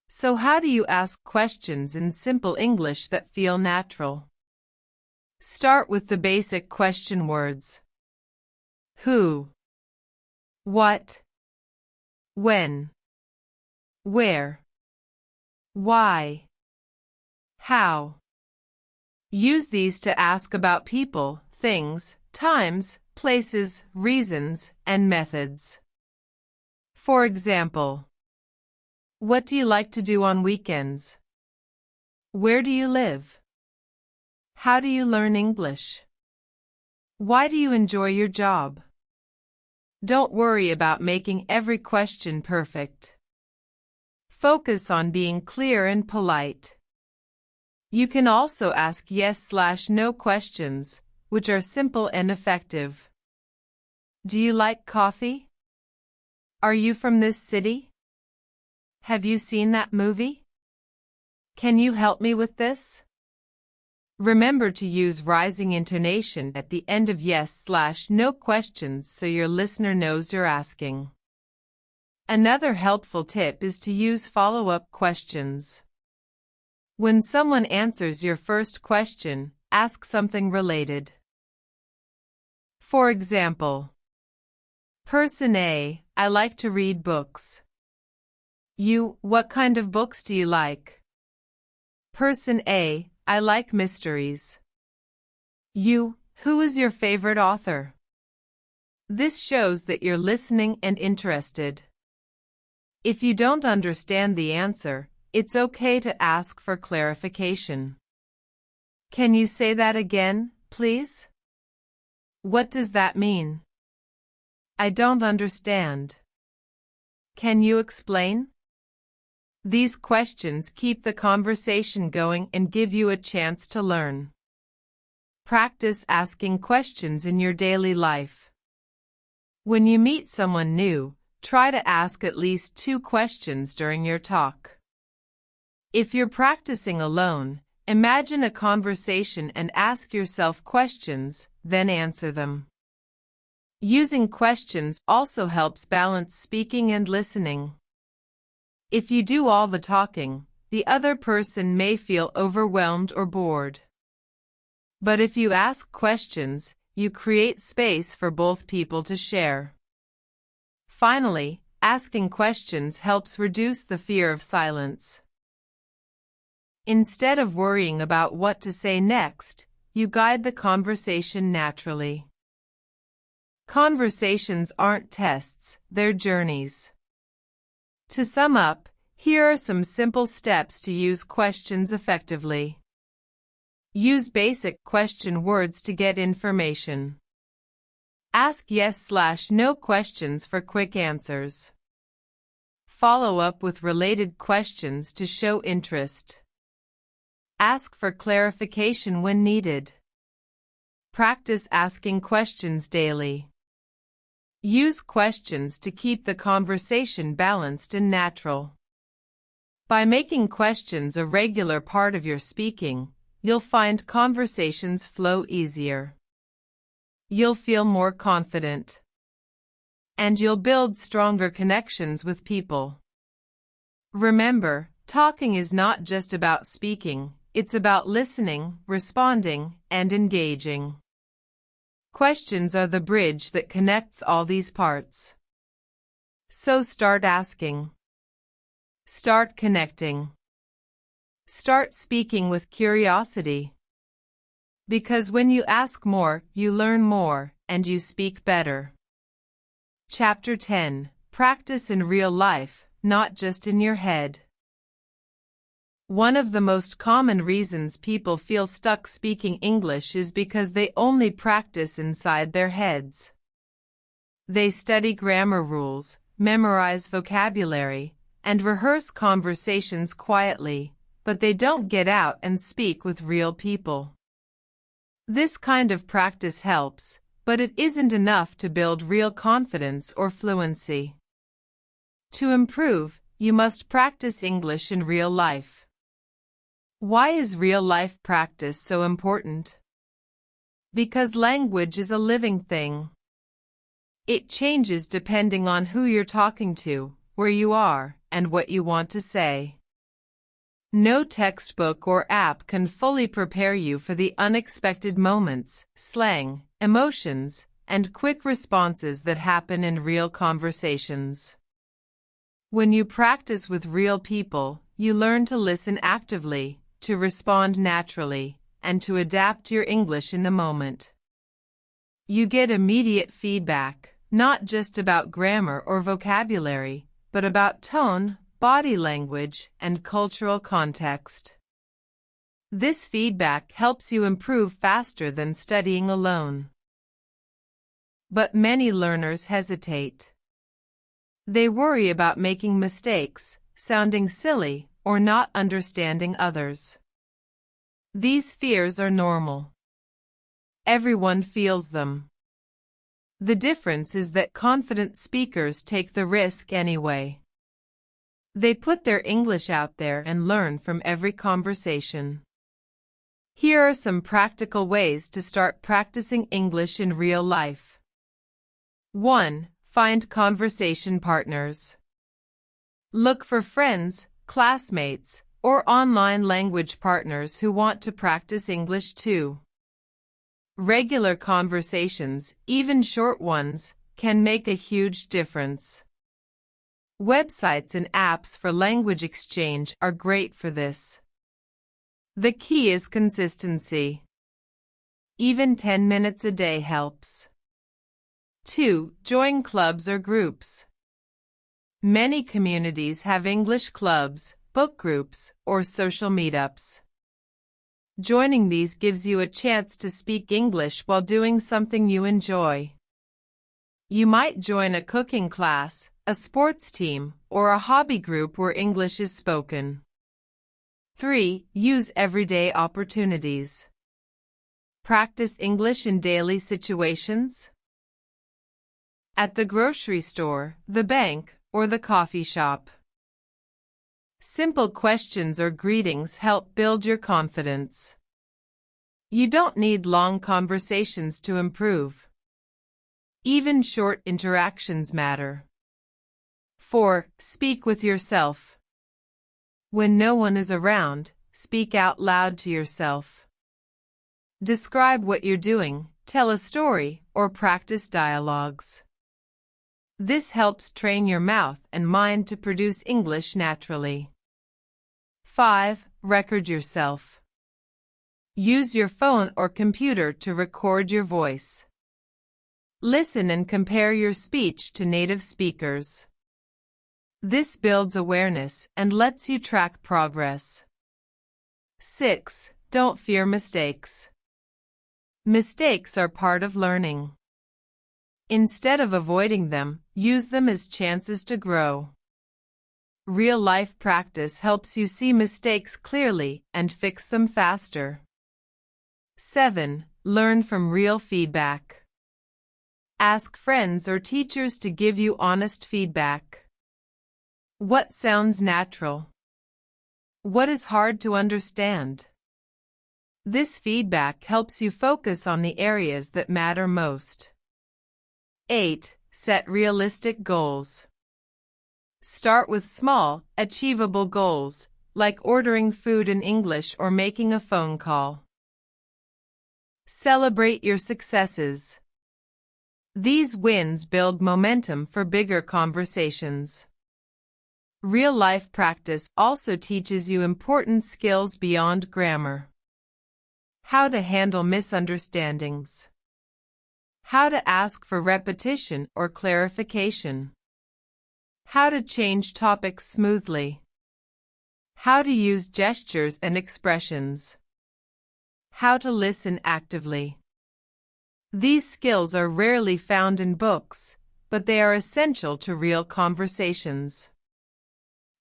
So how do you ask questions in simple English that feel natural? Start with the basic question words. Who? What? When? Where? Why? How? Use these to ask about people, things, times, places, reasons, and methods. For example, what do you like to do on weekends? Where do you live? How do you learn English? Why do you enjoy your job? Don't worry about making every question perfect. Focus on being clear and polite. You can also ask yes/no questions, which are simple and effective. Do you like coffee? Are you from this city? Have you seen that movie? Can you help me with this? Remember to use rising intonation at the end of yes/no questions so your listener knows you're asking. Another helpful tip is to use follow-up questions. When someone answers your first question, ask something related. For example, Person A, I like to read books. You, what kind of books do you like? Person A, I like mysteries. You, who is your favorite author? This shows that you're listening and interested. If you don't understand the answer, it's okay to ask for clarification. Can you say that again, please? What does that mean? I don't understand. Can you explain? These questions keep the conversation going and give you a chance to learn. Practice asking questions in your daily life. When you meet someone new, try to ask at least 2 questions during your talk. If you're practicing alone, imagine a conversation and ask yourself questions, then answer them. Using questions also helps balance speaking and listening. If you do all the talking, the other person may feel overwhelmed or bored. But if you ask questions, you create space for both people to share. Finally, asking questions helps reduce the fear of silence. Instead of worrying about what to say next, you guide the conversation naturally. Conversations aren't tests, they're journeys. To sum up, here are some simple steps to use questions effectively. Use basic question words to get information. Ask yes/no questions for quick answers. Follow up with related questions to show interest. Ask for clarification when needed. Practice asking questions daily. Use questions to keep the conversation balanced and natural. By making questions a regular part of your speaking, you'll find conversations flow easier. You'll feel more confident. And you'll build stronger connections with people. Remember, talking is not just about speaking, it's about listening, responding, and engaging. Questions are the bridge that connects all these parts. So start asking. Start connecting. Start speaking with curiosity. Because when you ask more, you learn more, and you speak better. Chapter 10. Practice in real life, not just in your head. One of the most common reasons people feel stuck speaking English is because they only practice inside their heads. They study grammar rules, memorize vocabulary, and rehearse conversations quietly, but they don't get out and speak with real people. This kind of practice helps, but it isn't enough to build real confidence or fluency. To improve, you must practice English in real life. Why is real-life practice so important? Because language is a living thing. It changes depending on who you're talking to, where you are, and what you want to say. No textbook or app can fully prepare you for the unexpected moments, slang, emotions, and quick responses that happen in real conversations. When you practice with real people, you learn to listen actively, to respond naturally, and to adapt your English in the moment. You get immediate feedback, not just about grammar or vocabulary, but about tone, body language, and cultural context. This feedback helps you improve faster than studying alone. But many learners hesitate. They worry about making mistakes, sounding silly, or not understanding others. These fears are normal. Everyone feels them. The difference is that confident speakers take the risk anyway. They put their English out there and learn from every conversation. Here are some practical ways to start practicing English in real life. 1. Find conversation partners. Look for friends, classmates, or online language partners who want to practice English too. Regular conversations, even short ones, can make a huge difference. Websites and apps for language exchange are great for this. The key is consistency. Even 10 minutes a day helps. 2. Join clubs or groups. Many communities have English clubs, book groups, or social meetups. Joining these gives you a chance to speak English while doing something you enjoy. You might join a cooking class, a sports team, or a hobby group where English is spoken. 3. Use everyday opportunities. Practice English in daily situations. At the grocery store, the bank, or the coffee shop. Simple questions or greetings help build your confidence. You don't need long conversations to improve. Even short interactions matter. 4. Speak with yourself. When no one is around, speak out loud to yourself. Describe what you're doing, tell a story, or practice dialogues. This helps train your mouth and mind to produce English naturally. 5. Record yourself. Use your phone or computer to record your voice. Listen and compare your speech to native speakers. This builds awareness and lets you track progress. 6. Don't fear mistakes. Mistakes are part of learning. Instead of avoiding them, use them as chances to grow. Real-life practice helps you see mistakes clearly and fix them faster. 7. Learn from real feedback. Ask friends or teachers to give you honest feedback. What sounds natural? What is hard to understand? This feedback helps you focus on the areas that matter most. 8. Set realistic goals. Start with small, achievable goals, like ordering food in English or making a phone call. Celebrate your successes. These wins build momentum for bigger conversations. Real-life practice also teaches you important skills beyond grammar. How to handle misunderstandings. How to ask for repetition or clarification. How to change topics smoothly. How to use gestures and expressions. How to listen actively. These skills are rarely found in books, but they are essential to real conversations.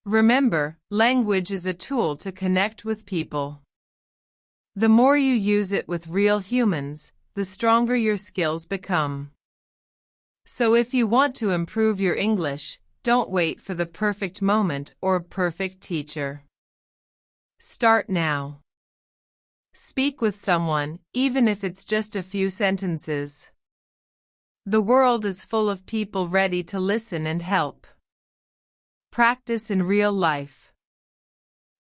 Remember, language is a tool to connect with people. The more you use it with real humans, the stronger your skills become. So if you want to improve your English, don't wait for the perfect moment or perfect teacher. Start now. Speak with someone, even if it's just a few sentences. The world is full of people ready to listen and help. Practice in real life.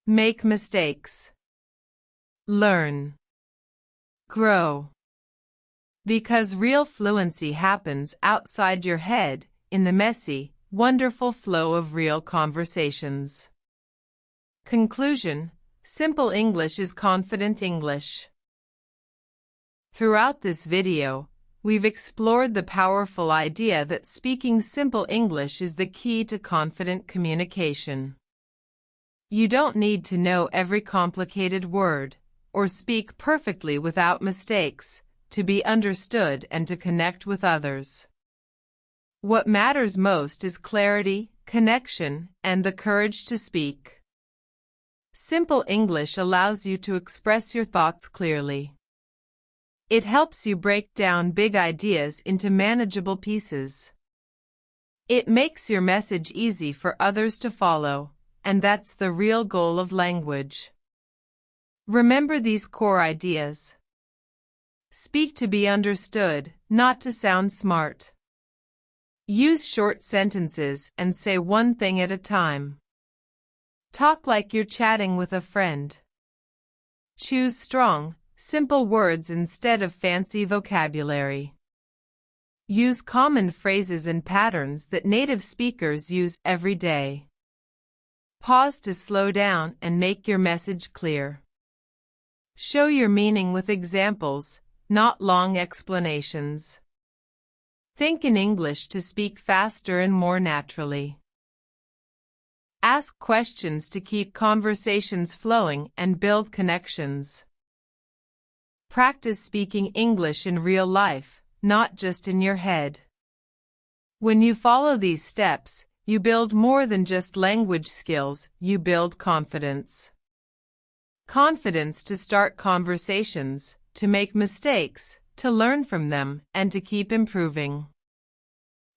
Make mistakes. Learn. Grow. Because real fluency happens outside your head, in the messy, wonderful flow of real conversations. Conclusion: simple English is confident English. Throughout this video, we've explored the powerful idea that speaking simple English is the key to confident communication. You don't need to know every complicated word, or speak perfectly without mistakes, to be understood and to connect with others. What matters most is clarity, connection, and the courage to speak. Simple English allows you to express your thoughts clearly. It helps you break down big ideas into manageable pieces. It makes your message easy for others to follow, and that's the real goal of language. Remember these core ideas. Speak to be understood, not to sound smart. Use short sentences and say one thing at a time. Talk like you're chatting with a friend. Choose strong, simple words instead of fancy vocabulary. Use common phrases and patterns that native speakers use every day. Pause to slow down and make your message clear. Show your meaning with examples, not long explanations. Think in English to speak faster and more naturally. Ask questions to keep conversations flowing and build connections. Practice speaking English in real life, not just in your head. When you follow these steps, you build more than just language skills, you build confidence. Confidence to start conversations, to make mistakes, to learn from them, and to keep improving.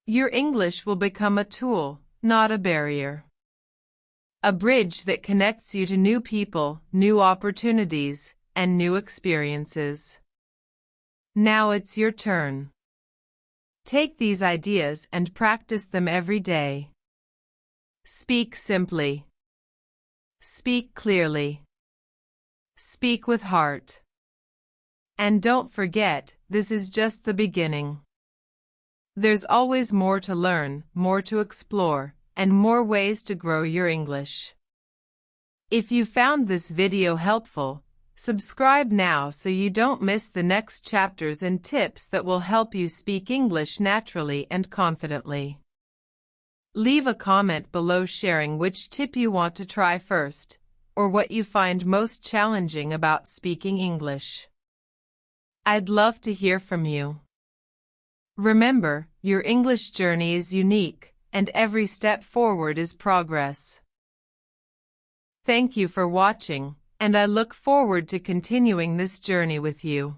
Your English will become a tool, not a barrier. A bridge that connects you to new people, new opportunities, and new experiences. Now it's your turn. Take these ideas and practice them every day. Speak simply. Speak clearly. Speak with heart. And don't forget, this is just the beginning. There's always more to learn, more to explore, and more ways to grow your English. If you found this video helpful, subscribe now so you don't miss the next chapters and tips that will help you speak English naturally and confidently. Leave a comment below sharing which tip you want to try first, or what you find most challenging about speaking English. I'd love to hear from you. Remember, your English journey is unique, and every step forward is progress. Thank you for watching, and I look forward to continuing this journey with you.